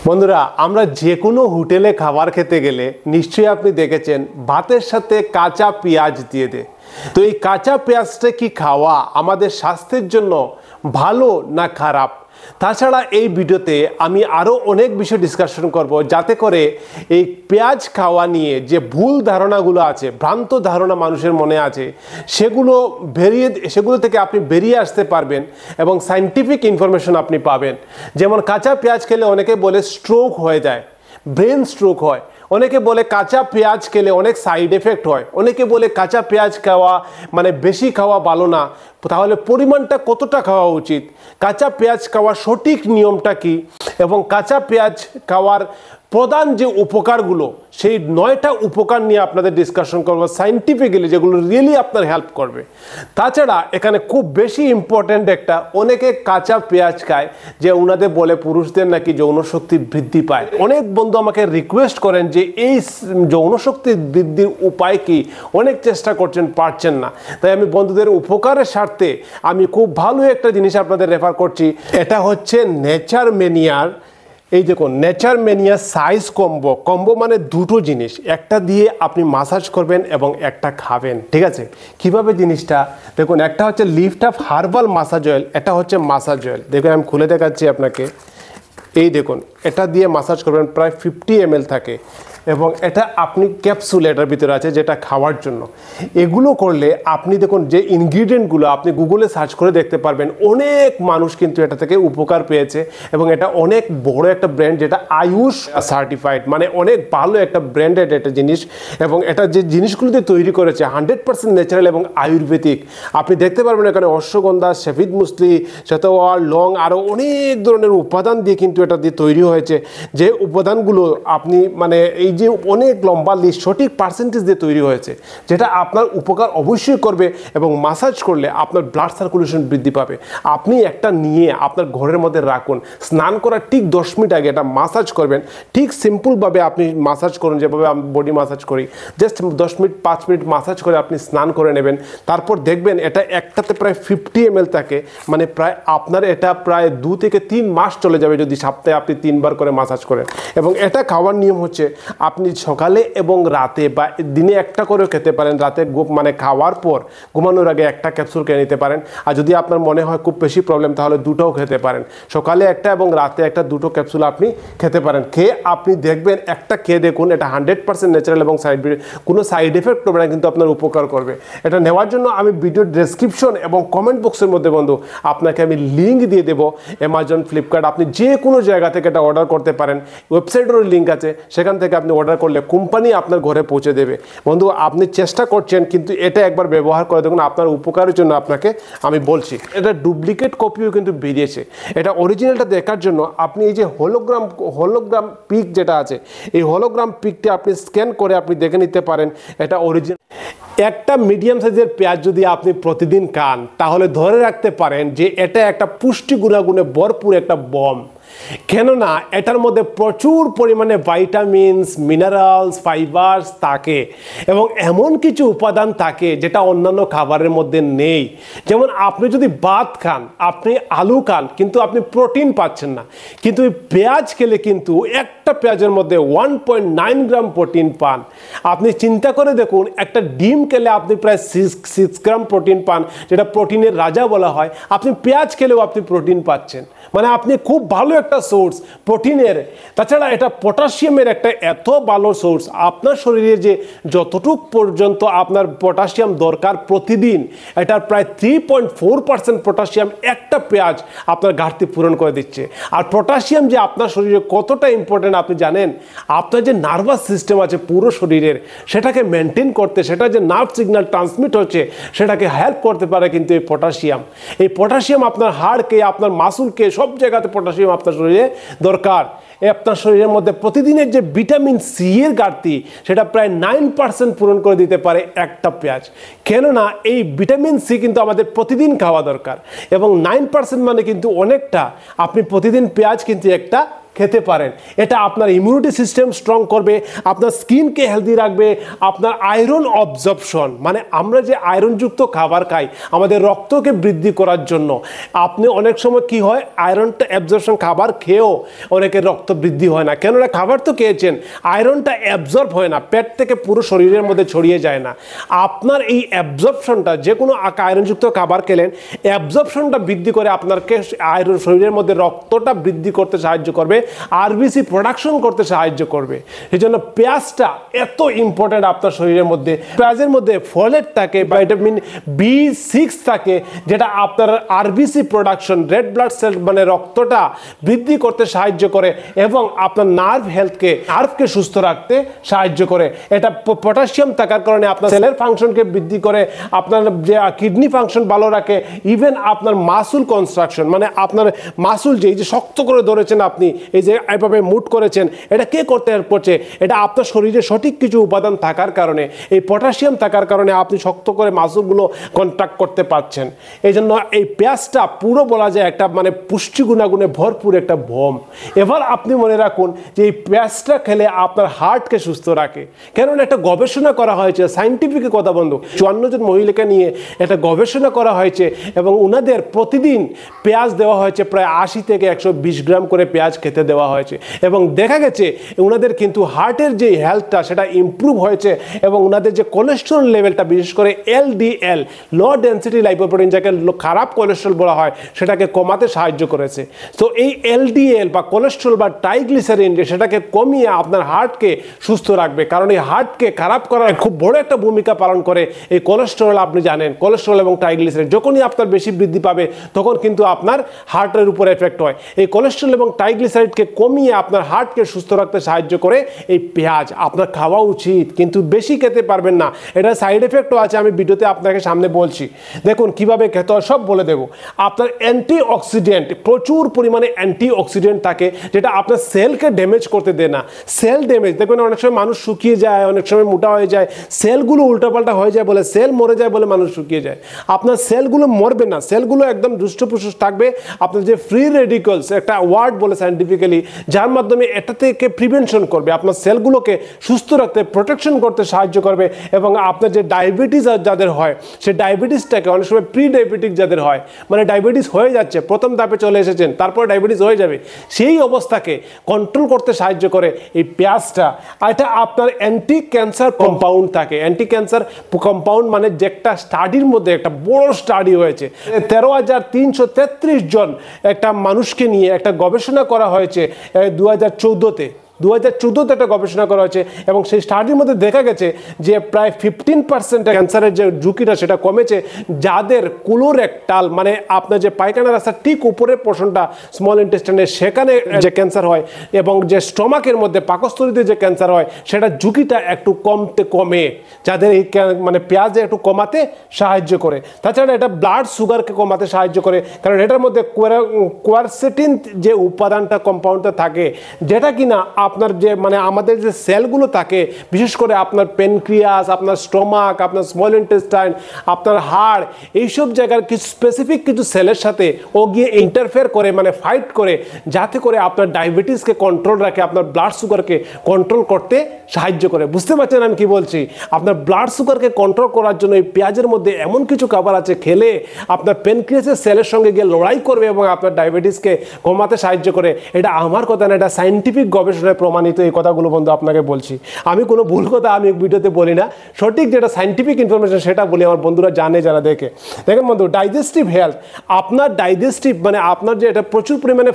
বন্ধুরা আমরা যে কোনো হোটেলে খাবার খেতে গেলে নিশ্চয়ই আপনি দেখেছেন ভাতের সাথে কাঁচা পেঁয়াজ দিয়ে দেয়। তো এই কাঁচা পেঁয়াজটা কি খাওয়া আমাদের স্বাস্থ্যের জন্য ভালো না খারাপ? তাছাড়া এই ভিডিওতে আমি আরও অনেক বিষয় ডিসকাশন করব, যাতে করে এই পেঁয়াজ খাওয়া নিয়ে যে ভুল ধারণাগুলো আছে, ভ্রান্ত ধারণা মানুষের মনে আছে, সেগুলো থেকে আপনি বেরিয়ে আসতে পারবেন এবং সায়েন্টিফিক ইনফরমেশন আপনি পাবেন। যেমন কাঁচা পেঁয়াজ খেলে অনেকে বলে স্ট্রোক হয়ে যায়, ব্রেন স্ট্রোক হয়। অনেকে বলে কাঁচা পেঁয়াজ খেলে অনেক সাইড এফেক্ট হয়। অনেকে বলে কাঁচা পেঁয়াজ খাওয়া মানে বেশি খাওয়া ভালো না। তাহলে পরিমাণটা কতটা খাওয়া উচিত, কাঁচা পেঁয়াজ খাওয়ার সঠিক নিয়মটা কি, এবং কাঁচা পেঁয়াজ খাওয়ার প্রধান যে উপকারগুলো, সেই 9টা উপকার নিয়ে আপনাদের ডিসকাশন করবো সাইন্টিফিক্যালি, যেগুলো রিয়েলি আপনার হেল্প করবে। তাছাড়া এখানে খুব বেশি ইম্পর্ট্যান্ট একটা, অনেকে কাঁচা পেঁয়াজ খায় যে ওনাদের বলে পুরুষদের নাকি যৌনশক্তি বৃদ্ধি পায়। অনেক বন্ধু আমাকে রিকোয়েস্ট করেন যে এই যৌনশক্তি বৃদ্ধির উপায় কি, অনেক চেষ্টা করছেন পারছেন না। তাই আমি বন্ধুদের উপকারের স্বার্থে আমি খুব ভালো একটা জিনিস আপনাদের রেফার করছি। এটা হচ্ছে নেচার ম্যানিয়ার। এই দেখুন, নেচার ম্যানিয়া সাইজ কম্বো মানে দুটো জিনিস, একটা দিয়ে আপনি মাসাজ করবেন এবং একটা খাবেন। ঠিক আছে, কিভাবে জিনিসটা দেখুন। একটা হচ্ছে lift up herbal massage oil, এটা হচ্ছে মাসাজ অয়েল। দেখুন আমি খুলে দেখাচ্ছি আপনাকে। এই দেখুন, এটা দিয়ে মাসাজ করবেন, প্রায় 50 ml থাকে এবং এটা আপনি ক্যাপসুল এটার ভিতরে আছে, যেটা খাওয়ার জন্য। এগুলো করলে আপনি দেখুন যে ইনগ্রিডিয়েন্টগুলো আপনি গুগলে সার্চ করে দেখতে পারবেন, অনেক মানুষ কিন্তু এটা থেকে উপকার পেয়েছে এবং এটা অনেক বড় একটা ব্র্যান্ড, যেটা আয়ুষ সার্টিফাইড, মানে অনেক ভালো একটা ব্র্যান্ডেড একটা জিনিস। এবং এটা যে জিনিসগুলোতে তৈরি করেছে 100% ন্যাচারাল এবং আয়ুর্বেদিক। আপনি দেখতে পারবেন এখানে অশ্বগন্ধা, সফেদ মুসলি, শতওয়াল, লং, আরও অনেক ধরনের উপাদান দিয়ে কিন্তু এটা দিয়ে তৈরি হয়েছে। যে উপাদানগুলো আপনি মানে এই যে অনেক লম্বা লিস্ট, সঠিক পার্সেন্টেজ দিয়ে তৈরি হয়েছে, যেটা আপনার উপকার অবশ্যই করবে। এবং মাসাজ করলে আপনার ব্লাড সার্কুলেশন বৃদ্ধি পাবে। আপনি একটা নিয়ে আপনার ঘরের মধ্যে রাখুন, স্নান করার ঠিক 10 মিনিট আগে এটা মাসাজ করবেন। ঠিক সিম্পলভাবে আপনি মাসাজ করুন, যেভাবে আমি বডি মাসাজ করি, জাস্ট 10 মিনিট 5 মিনিট মাসাজ করে আপনি স্নান করে নেবেন। তারপর দেখবেন এটা একটাতে প্রায় 50 ml থাকে, মানে প্রায় আপনার এটা প্রায় 2 থেকে 3 মাস চলে যাবে যদি সপ্তাহে আপনি 3 বার করে মাসাজ করেন। এবং এটা খাওয়ার নিয়ম হচ্ছে আপনি সকালে এবং রাতে বা দিনে একটা করেও খেতে পারেন। রাতে মানে খাওয়ার পর ঘুমানোর আগে একটা ক্যাপসুল খেয়ে নিতে পারেন। আর যদি আপনার মনে হয় খুব বেশি প্রবলেম, তাহলে দুটোও খেতে পারেন, সকালে একটা এবং রাতে একটা, দুটো ক্যাপসুল আপনি খেতে পারেন। খেয়ে আপনি দেখবেন, একটা খেয়ে দেখুন, এটা 100% ন্যাচারাল এবং কোনো সাইড এফেক্ট করবে না, কিন্তু আপনার উপকার করবে। এটা নেওয়ার জন্য আমি ভিডিও ডেসক্রিপশন এবং কমেন্ট বক্সের মধ্যে বন্ধু আপনাকে আমি লিঙ্ক দিয়ে দেবো। অ্যামাজন, ফ্লিপকার্ট, আপনি যে কোনো জায়গা থেকে এটা অর্ডার করতে পারেন। ওয়েবসাইটেরও লিঙ্ক আছে, সেখান থেকে আপনি অর্ডার করলে কোম্পানি আপনার ঘরে পৌঁছে দেবে। বন্ধু আপনি চেষ্টা করছেন, কিন্তু এটা একবার ব্যবহার করে দেখুন, আপনার উপকারের জন্য আপনাকে আমি বলছি। এটা ডুপ্লিকেট কপিও কিন্তু বেরিয়েছে। এটা অরিজিনালটা দেখার জন্য আপনি এই যে হোলোগ্রাম পিক যেটা আছে, এই হোলোগ্রাম পিকটা আপনি স্ক্যান করে আপনি দেখে নিতে পারেন এটা অরিজিনাল। একটা মিডিয়াম সাইজের পেঁয়াজ যদি আপনি প্রতিদিন খান, তাহলে ধরে রাখতে পারেন যে এটা একটা পুষ্টি গুণাগুণে ভরপুর একটা বম। কেননা এটার মধ্যে প্রচুর পরিমাণে ভাইটামিনস, মিনারেলস, ফাইবার্স থাকে এবং এমন কিছু উপাদান থাকে যেটা অন্যান্য খাবারের মধ্যে নেই। যেমন আপনি যদি ভাত খান, আপনি আলু খান, কিন্তু আপনি প্রোটিন পাচ্ছেন না। কিন্তু পেঁয়াজ খেলে কিন্তু একটা পেঁয়াজের মধ্যে 1.9 গ্রাম প্রোটিন পান। আপনি চিন্তা করে দেখুন, একটা ডিম খেলে আপনি প্রায় 6 গ্রাম প্রোটিন পান, যেটা প্রোটিনের রাজা বলা হয়। আপনি পেঁয়াজ খেলেও আপনি প্রোটিন পাচ্ছেন, মানে আপনি খুব ভালো একটা সোর্স প্রোটিনের। তাছাড়া এটা পটাশিয়ামের একটা এত ভালো সোর্স। আপনার শরীরে যে যতটুক পর্যন্ত আপনার পটাশিয়াম দরকার প্রতিদিন, এটার প্রায় 3.4% পটাশিয়াম একটা পেঁয়াজ আপনার ঘাটতি পূরণ করে দিচ্ছে। আর পটাশিয়াম যে আপনার শরীরে কতটা ইম্পর্টেন্ট আপনি জানেন? আপনার যে নার্ভাস সিস্টেম আছে পুরো শরীরের, সেটাকে মেনটেন করতে, সেটা যে নার্ভ সিগন্যাল ট্রান্সমিট হচ্ছে, সেটাকে হেল্প করতে পারে কিন্তু এই পটাশিয়াম। এই পটাশিয়াম আপনার হাড়কে, আপনার মাসুলকে, সব জায়গাতে পটাশিয়াম আপনার শরীরে দরকার। আপনার শরীরের মধ্যে প্রতিদিনের যে ভিটামিন সি এর ঘাটতি, সেটা প্রায় 9% পূরণ করে দিতে পারে একটা পেঁয়াজ। কেননা এই ভিটামিন সি কিন্তু আমাদের প্রতিদিন খাওয়া দরকার এবং 9% মানে কিন্তু অনেকটা। আপনি প্রতিদিন পেঁয়াজ কিন্তু একটা খেতে পারেন। এটা আপনার ইমিউনিটি সিস্টেম স্ট্রং করবে, আপনার স্কিনকে হেলদি রাখবে, আপনার আয়রন অবজর্পশন মানে আমরা যে আয়রনযুক্ত খাবার খাই আমাদের রক্তকে বৃদ্ধি করার জন্য, আপনি অনেক সময় কি হয় আয়রনটা অ্যাবজর্পশন খাবার খেয়েও অনেকের রক্ত বৃদ্ধি হয় না, কেননা খাবার তো খেয়েছেন আয়রনটা অ্যাবজর্ব হয় না, পেট থেকে পুরো শরীরের মধ্যে ছড়িয়ে যায় না। আপনার এই অ্যাবজর্পশনটা যে কোনো আয়রনযুক্ত খাবার খেলেন অ্যাবজর্পশনটা বৃদ্ধি করে আপনাকে আয়রন শরীরের মধ্যে রক্তটা বৃদ্ধি করতে সাহায্য করবে, আরবিসি প্রোডাকশন করতে সাহায্য করবে। এই জন্য পেঁয়াজটা এত ইম্পর্টেন্ট আপনার শরীরের মধ্যে। পেঁয়াজের মধ্যে ফলেট থাকে, ভিটামিন B6 থাকে, যেটা আপনার RBC production red blood cell মানে রক্তটা বৃদ্ধি করতে সাহায্য করে এবং আপনার নার্ভকে সুস্থ রাখতে সাহায্য করে। এটা পটাশিয়াম থাকার কারণে আপনার সেলের ফাংশনকে বৃদ্ধি করে, আপনার যে কিডনি ফাংশন ভালো রাখে, ইভেন আপনার মাসুল কনস্ট্রাকশন মানে আপনার মাসুল যে এই যে শক্ত করে ধরেছেন আপনি এই যে এভাবে মুট করেছেন, এটা কে করতে করছে? এটা আপনার শরীরে সঠিক কিছু উপাদান থাকার কারণে, এই পটাশিয়াম থাকার কারণে আপনি শক্ত করে মাসুলগুলো কন্ট্রাক্ট করতে পারছেন। এই জন্য এই পেঁয়াজটা পুরো বলা যায় একটা মানে পুষ্টি গুণাগুণে ভরপুর একটা ভোম। এবার আপনি মনে রাখুন যে এই পেঁয়াজটা খেলে আপনার হার্টকে সুস্থ রাখে, কেননা একটা গবেষণা করা হয়েছে, সাইন্টিফিক কথা বন্ধু, 54 জন মহিলাকে নিয়ে একটা গবেষণা করা হয়েছে এবং ওনাদের প্রতিদিন পেঁয়াজ দেওয়া হয়েছে প্রায় 80 থেকে 120 গ্রাম করে পেঁয়াজ খেতে দেওয়া হয়েছে এবং দেখা গেছে ওনাদের কিন্তু হার্টের যে হেলথটা সেটা ইমপ্রুভ হয়েছে এবং ওনাদের যে কোলেস্টেরল লেভেলটা বিশেষ করে LDL লো ডেন্সিটি লাইপোপ্রোটিন যাকে খারাপ কোলেস্টেরল বলা হয় সেটাকে কমাতে সাহায্য করেছে। তো এই LDL বা কোলেস্টেরল বা ট্রাইগ্লিসারিন সেটাকে কমিয়ে আপনার হার্টকে সুস্থ রাখবে, কারণ এই হার্টকে খারাপ করার খুব বড় একটা ভূমিকা পালন করে এই কোলেস্টেরল। আপনি জানেন কোলেস্টেরল এবং ট্রাইগ্লিসারিড যখনই আপনার বেশি বৃদ্ধি পাবে তখন কিন্তু আপনার হার্টের উপর এফেক্ট হয়। এই কোলেস্টেরল এবং ট্রাইগ্লিসারিডকে কমিয়ে আপনার হার্টকে সুস্থ রাখতে সাহায্য করে এই পেঁয়াজ। আপনার খাওয়া উচিত কিন্তু বেশি খেতে পারবেন না, এটা সাইড এফেক্টও আছে, আমি ভিডিওতে আপনাকে সামনে বলছি। দেখুন কিভাবে খেতে হয় সব বলে দেব। আপনার অ্যান্টিঅক্সিডেন্ট প্রচুর পরিমাণে অ্যান্টিঅক্সিডেন্ট থাকে যেটা আপনার সেলকে ড্যামেজ করতে দেয় না। সেল ড্যামেজ দেখবেন অনেক সময় মানুষ শুকিয়ে যায়, অনেক সময় মোটা হয়ে যায়, সেলগুলো উল্টাপাল্টা হয়ে যায় বলে, সেল মরে যায় বলে মানুষ শুকিয়ে যায়। আপনার সেলগুলো মরবে না, সেলগুলো একদম দুষ্টপুষ্ট থাকবে। আপনার যে ফ্রি রেডিকলস একটা ওয়ার্ড বলে সায়েন্টিফিক্যালি, যার মাধ্যমে এটা থেকে প্রিভেনশন করবে, আপনার সেলগুলোকে সুস্থ রাখতে প্রোটেকশন করতে সাহায্য করবে। এবং আপনার যে ডায়াবেটিস যাদের হয় সেই ডায়াবেটিসটাকে অনেক সময় প্রি ডায়াবেটিক যাদের হয় মানে ডায়াবেটিস হয়ে যাচ্ছে, প্রথম ধাপে চলে এসেছেন তারপর ডায়াবেটিস হয়ে যাবে, সেই অবস্থাকে কন্ট্রোল করতে সাহায্য করে এই পেঁয়াজটা। এটা আপনার অ্যান্টি ক্যান্সার কম্পাউন্ড থাকে। অ্যান্টি ক্যান্সার কম্পাউন্ড মানে যে একটা স্টাডির মধ্যে একটা বড় স্টাডি হয়েছে, 13,333 জন একটা মানুষকে নিয়ে একটা গবেষণা করা হয়েছে 2014-তে একটা গবেষণা করা হয়েছে এবং সেই স্টাডির মধ্যে দেখা গেছে যে প্রায় 15% ক্যান্সারের যে ঝুঁকিটা সেটা কমেছে যাদের কোলোরেক্টাল মানে আপনার যে পায়খানা রাস্তার ঠিক উপরের পোর্শনটা স্মল ইন্টেস্টাইনের সেখানে যে ক্যান্সার হয় এবং যে স্টমাকের মধ্যে পাকস্থলীতে যে ক্যান্সার হয় সেটা ঝুঁকিটা একটু কমে, যাদের এই মানে পেঁয়াজে একটু কমাতে সাহায্য করে। তাছাড়া এটা ব্লাড সুগারকে কমাতে সাহায্য করে, কারণ এটার মধ্যে কোয়ারসেটিন যে উপাদানটা কম্পাউন্ডটা থাকে যেটা কিনা আপনার যে মানে আমাদের যে সেলগুলো থাকে বিশেষ করে আপনার প্যানক্রিয়াস, আপনার স্টমাক, আপনার স্মল ইন্টেস্টাইন, আপনার হাড়, এইসব জায়গার কিছু স্পেসিফিক কিছু সেলের সাথে ও গিয়ে ইন্টারফেয়ার করে মানে ফাইট করে, যাতে করে আপনার ডায়াবেটিসকে কন্ট্রোল রাখে, আপনার ব্লাড সুগারকে কন্ট্রোল করতে সাহায্য করে। বুঝতে পারছেন আমি কি বলছি? আপনার ব্লাড সুগারকে কন্ট্রোল করার জন্য এই পেঁয়াজের মধ্যে এমন কিছু খাবার আছে খেলে আপনার প্যানক্রিয়াসের সেলের সঙ্গে গিয়ে লড়াই করবে এবং আপনার ডায়াবেটিসকে কমাতে সাহায্য করে। এটা আমার কথা না, এটা সায়েন্টিফিক গবেষণায় প্রমাণিত এই কথাগুলো বন্ধু আপনাকে বলছি। আমি কোনো ভুল কথা আমি ভিডিওতে বলি না, সঠিক যেটা সায়েন্টিফিক ইনফরমেশন সেটা বলি, আমার বন্ধুরা জানে যারা দেখেন বন্ধু। ডাইজেস্টিভ হেলথ, আপনার ডাইজেস্টিভ মানে আপনার যে এটা প্রচুর পরিমাণে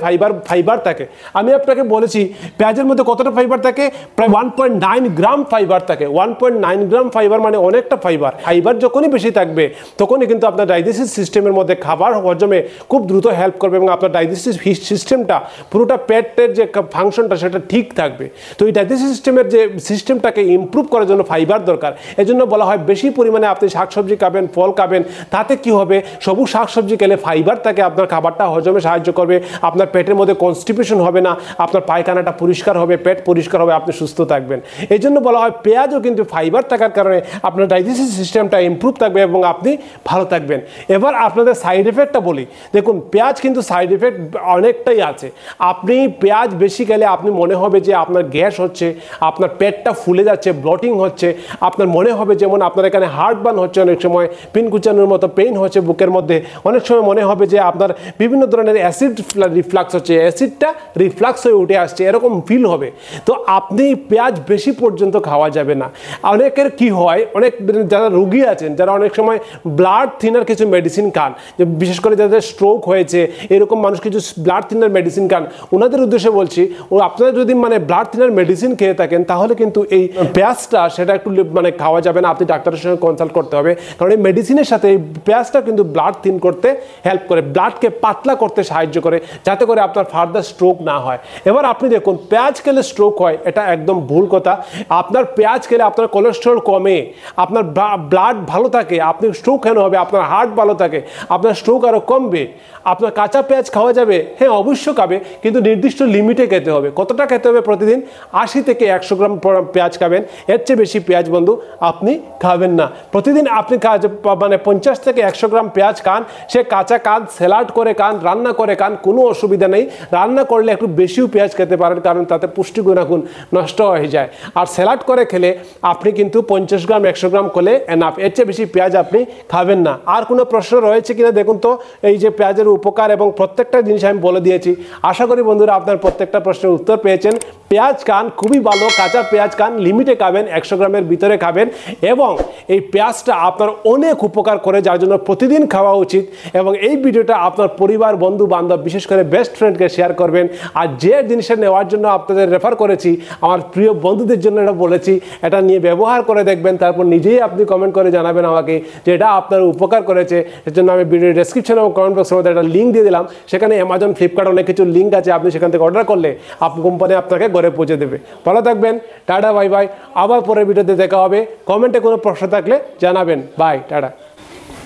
ফাইবার থাকে। আমি আপনাকে বলেছি পেঁয়াজের মধ্যে কতটা ফাইবার থাকে, প্রায় 1.9 গ্রাম ফাইবার থাকে। 1.9 গ্রাম ফাইবার মানে অনেকটা ফাইবার। ফাইবার যখনই বেশি থাকবে তখনই কিন্তু আপনার ডাইজেস্টিভ সিস্টেমের মধ্যে খাবার হজমে খুব দ্রুত হেল্প করবে এবং আপনার ডাইজেস্টিভ সিস্টেমটা পুরোটা পেটের যে ফাংশনটা সেটা ঠিক থাকবে। তো এই ডাইজেস্টিভ সিস্টেমের যে সিস্টেমটাকে ইমপ্রুভ করার জন্য ফাইবার দরকার। এজন্য বলা হয় বেশি পরিমাণে আপনি শাকসবজি খাবেন, ফল খাবেন, তাতে কি হবে, সবুজ শাকসবজি খেলে ফাইবার থাকে, আপনার খাবারটা হজমে সাহায্য করবে, আপনার পেটের মধ্যে কনস্টিপেশন হবে না, আপনার পায়খানাটা পরিষ্কার হবে, পেট পরিষ্কার হবে, আপনি সুস্থ থাকবেন। এই জন্য বলা হয় পেঁয়াজও কিন্তু ফাইবার থাকার কারণে আপনার ডাইজেস্টিভ সিস্টেমটা ইমপ্রুভ থাকবে এবং আপনি ভালো থাকবেন। এবার আপনাদের সাইড এফেক্টটা বলি। দেখুন, পেঁয়াজ কিন্তু সাইড এফেক্ট অনেকটাই আছে। আপনি পেঁয়াজ বেশি খেলে আপনি মনে হবে যে আপনার গ্যাস হচ্ছে, আপনার পেটটা ফুলে যাচ্ছে, ব্লটিং হচ্ছে, আপনার মনে হবে যেমন আপনার এখানে হার্ট বার্ন হচ্ছে, অনেক সময় পিনকুচানোর মতো পেইন হচ্ছে বুকের মধ্যে, অনেক সময় মনে হবে যে আপনার বিভিন্ন ধরনের অ্যাসিড রিফ্লাক্স হচ্ছে, অ্যাসিডটা রিফ্লাক্স হয়ে উঠে আসছে, এরকম ফিল হবে। তো আপনি পেঁয়াজ বেশি পর্যন্ত খাওয়া যাবে না। অনেকের কি হয়, অনেক যারা রোগী আছেন, যারা অনেক সময় ব্লাড থিনার কিছু মেডিসিন খান, যে বিশেষ করে যাদের স্ট্রোক হয়েছে এরকম মানুষ কিছু ব্লাড থিনার মেডিসিন খান, ওনাদের উদ্দেশ্যে বলছি, ও আপনারা যদি ব্লাড থিনার মেডিসিন খেয়ে থাকেন তাহলে কিন্তু এই পেঁয়াজটা সেটা একটু খাওয়া যাবে না, আপনি ডাক্তারের সঙ্গে কনসাল্ট করতে হবে। কারণ এই মেডিসিনের সাথে এই পেঁয়াজটা কিন্তু ব্লাড থিন করতে হেল্প করে, ব্লাডকে পাতলা করতে সাহায্য করে, যাতে করে আপনার ফার্দার স্ট্রোক না হয়। এবার আপনি দেখুন, পেঁয়াজ খেলে স্ট্রোক হয়, এটা একদম ভুল কথা। আপনার পেঁয়াজ খেলে আপনার কোলেস্টেরল কমে, আপনার ব্লাড ভালো থাকে, আপনি স্ট্রোক কেন হবে, আপনার হার্ট ভালো থাকে, আপনার স্ট্রোক আরও কমবে। আপনার কাঁচা পেঁয়াজ খাওয়া যাবে, হ্যাঁ অবশ্যই খাবে, কিন্তু নির্দিষ্ট লিমিটে খেতে হবে। কতটা খেতে হবে? প্রতিদিন 80 থেকে 100 গ্রাম পেঁয়াজ খাবেন, এর চেয়ে বেশি পেঁয়াজ বন্ধু আপনি খাবেন না। প্রতিদিন আপনি 50 থেকে 100 গ্রাম পেঁয়াজ খান, সে কাঁচা খান, স্যালাড করে খান, রান্না করে খান, কোনো অসুবিধা নেই। রান্না করলে একটু বেশিও পেঁয়াজ খেতে পারেন, কারণ তাতে পুষ্টি গুণাগুণ নষ্ট হয়ে যায়। আর স্যালাড করে খেলে আপনি কিন্তু 50 গ্রাম 100 গ্রাম করলে এনাফ, এর চেয়ে বেশি পেঁয়াজ আপনি খাবেন না। আর কোনো প্রশ্ন রয়েছে কিনা দেখুন তো। এই যে পেঁয়াজের উপকার এবং প্রত্যেকটা জিনিস আমি বলে দিয়েছি। আশা করি বন্ধুরা আপনার প্রত্যেকটা প্রশ্নের উত্তর পেয়েছেন। পেঁয়াজ খান, খুবই ভালো, কাঁচা পেঁয়াজ খান, লিমিটে খাবেন, 100 গ্রামের ভিতরে খাবেন, এবং এই পেঁয়াজটা আপনার অনেক উপকার করে, যার জন্য প্রতিদিন খাওয়া উচিত। এবং এই ভিডিওটা আপনার পরিবার, বন্ধু বান্ধব, বিশেষ করে বেস্ট ফ্রেন্ডকে শেয়ার করবেন। আর যে জিনিসটা নেওয়ার জন্য আপনাদের রেফার করেছি, আমার প্রিয় বন্ধুদের জন্য এটা বলেছি, এটা নিয়ে ব্যবহার করে দেখবেন, তারপর নিজেই আপনি কমেন্ট করে জানাবেন আমাকে যে এটা আপনার উপকার করেছে। এর জন্য আমি ভিডিও ডেসক্রিপশন এবং কমেন্ট বক্সের মধ্যে একটা লিঙ্ক দিয়ে দিলাম, সেখানে অ্যামাজন, ফ্লিপকার্ট অনেক কিছু লিঙ্ক আছে, আপনি সেখান থেকে অর্ডার করলে কোম্পানি আপনাকে ঘরে পৌঁছে দেবে। ভালো থাকবেন, টাটা, বাই বাই। আবার পরের ভিডিওতে দেখা হবে। কমেন্টে কোনো প্রশ্ন থাকলে জানাবেন। Bye, tata.